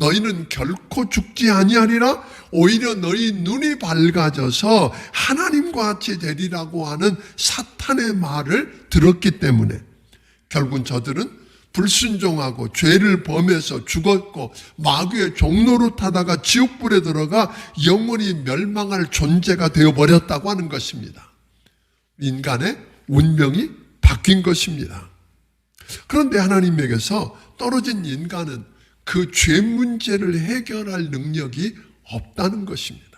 너희는 결코 죽지 아니하리라. 오히려 너희 눈이 밝아져서 하나님과 같이 되리라고 하는 사탄의 말을 들었기 때문에 결국은 저들은 불순종하고 죄를 범해서 죽었고 마귀의 종로로 타다가 지옥불에 들어가 영원히 멸망할 존재가 되어버렸다고 하는 것입니다. 인간의 운명이 바뀐 것입니다. 그런데 하나님에게서 떨어진 인간은 그 죄 문제를 해결할 능력이 없다는 것입니다.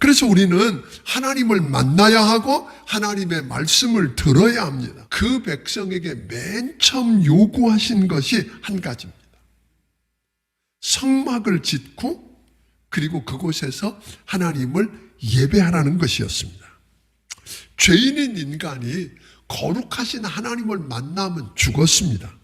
그래서 우리는 하나님을 만나야 하고 하나님의 말씀을 들어야 합니다. 그 백성에게 맨 처음 요구하신 것이 한 가지입니다. 성막을 짓고 그리고 그곳에서 하나님을 예배하라는 것이었습니다. 죄인인 인간이 거룩하신 하나님을 만나면 죽었습니다.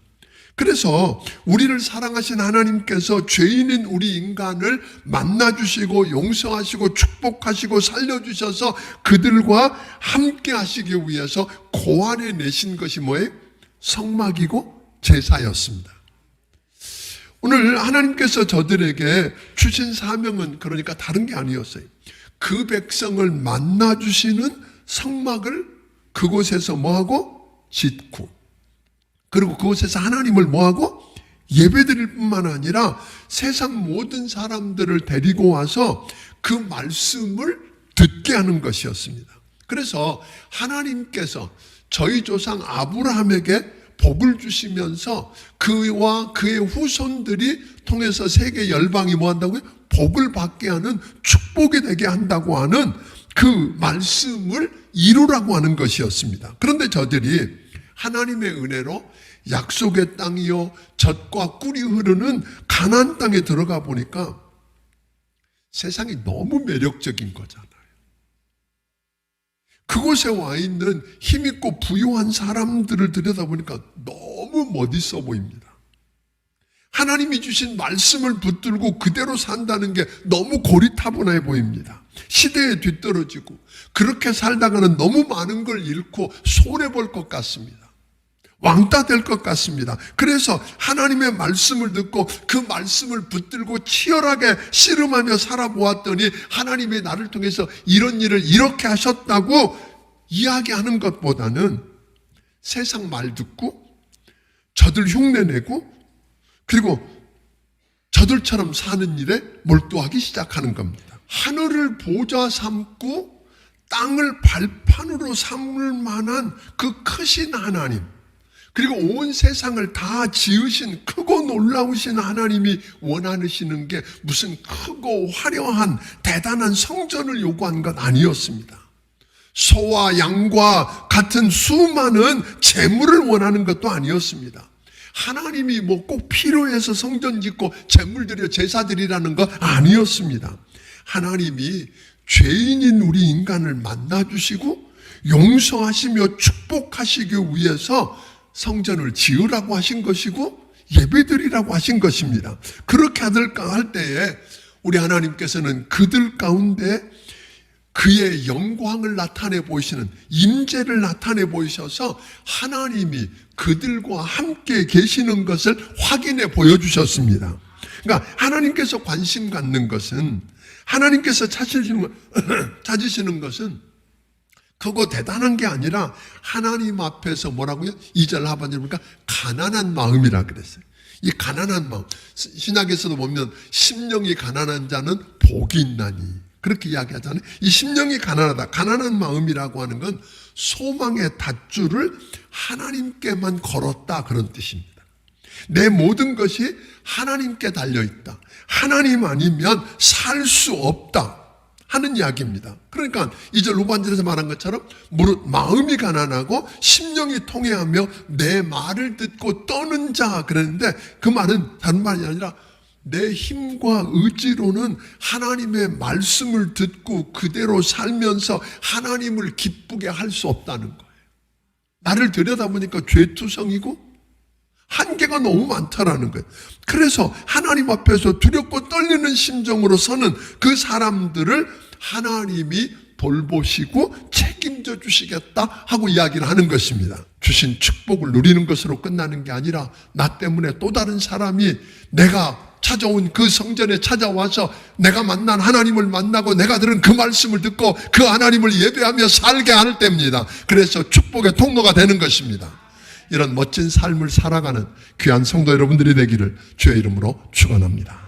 그래서 우리를 사랑하신 하나님께서 죄인인 우리 인간을 만나주시고 용서하시고 축복하시고 살려주셔서 그들과 함께 하시기 위해서 고안해 내신 것이 뭐예요? 성막이고 제사였습니다. 오늘 하나님께서 저들에게 주신 사명은 그러니까 다른 게 아니었어요. 그 백성을 만나주시는 성막을 그곳에서 뭐하고? 짓고 그리고 그곳에서 하나님을 뭐하고? 예배드릴 뿐만 아니라 세상 모든 사람들을 데리고 와서 그 말씀을 듣게 하는 것이었습니다. 그래서 하나님께서 저희 조상 아브라함에게 복을 주시면서 그와 그의 후손들이 통해서 세계 열방이 뭐 한다고요? 복을 받게 하는 축복이 되게 한다고 하는 그 말씀을 이루라고 하는 것이었습니다. 그런데 저들이 하나님의 은혜로 약속의 땅이요 젖과 꿀이 흐르는 가나안 땅에 들어가 보니까 세상이 너무 매력적인 거잖아요. 그곳에 와 있는 힘있고 부유한 사람들을 들여다보니까 너무 멋있어 보입니다. 하나님이 주신 말씀을 붙들고 그대로 산다는 게 너무 고리타분해 보입니다. 시대에 뒤떨어지고 그렇게 살다가는 너무 많은 걸 잃고 손해볼 것 같습니다. 왕따 될 것 같습니다. 그래서 하나님의 말씀을 듣고 그 말씀을 붙들고 치열하게 씨름하며 살아보았더니 하나님이 나를 통해서 이런 일을 이렇게 하셨다고 이야기하는 것보다는 세상 말 듣고 저들 흉내내고 그리고 저들처럼 사는 일에 몰두하기 시작하는 겁니다. 하늘을 보좌 삼고 땅을 발판으로 삼을 만한 그 크신 하나님, 그리고 온 세상을 다 지으신 크고 놀라우신 하나님이 원하시는 게 무슨 크고 화려한 대단한 성전을 요구한 것 아니었습니다. 소와 양과 같은 수많은 재물을 원하는 것도 아니었습니다. 하나님이 뭐 꼭 필요해서 성전 짓고 재물 드려 제사 드리라는 것 아니었습니다. 하나님이 죄인인 우리 인간을 만나주시고 용서하시며 축복하시기 위해서 성전을 지으라고 하신 것이고 예배드리라고 하신 것입니다. 그렇게 할 때에 우리 하나님께서는 그들 가운데 그의 영광을 나타내 보이시는 임재를 나타내 보이셔서 하나님이 그들과 함께 계시는 것을 확인해 보여주셨습니다. 그러니까 하나님께서 관심 갖는 것은, 하나님께서 찾으시는 것은 그거 대단한 게 아니라 하나님 앞에서 뭐라고요? 2절 하반절 보니까 가난한 마음이라 그랬어요. 이 가난한 마음, 신약에서도 보면 심령이 가난한 자는 복이 있나니 그렇게 이야기하잖아요. 이 심령이 가난하다, 가난한 마음이라고 하는 건 소망의 닷줄을 하나님께만 걸었다 그런 뜻입니다. 내 모든 것이 하나님께 달려있다, 하나님 아니면 살 수 없다 하는 이야기입니다. 그러니까 2절 후반절에서 말한 것처럼 무릇 마음이 가난하고 심령이 통회하며 내 말을 듣고 떠는 자 그랬는데 그 말은 다른 말이 아니라 내 힘과 의지로는 하나님의 말씀을 듣고 그대로 살면서 하나님을 기쁘게 할 수 없다는 거예요. 나를 들여다보니까 죄투성이고 한계가 너무 많다라는 거예요. 그래서 하나님 앞에서 두렵고 떨리는 심정으로 서는 그 사람들을 하나님이 돌보시고 책임져 주시겠다 하고 이야기를 하는 것입니다. 주신 축복을 누리는 것으로 끝나는 게 아니라 나 때문에 또 다른 사람이 내가 찾아온 그 성전에 찾아와서 내가 만난 하나님을 만나고 내가 들은 그 말씀을 듣고 그 하나님을 예배하며 살게 할 때입니다. 그래서 축복의 통로가 되는 것입니다. 이런 멋진 삶을 살아가는 귀한 성도 여러분들이 되기를 주의 이름으로 축원합니다.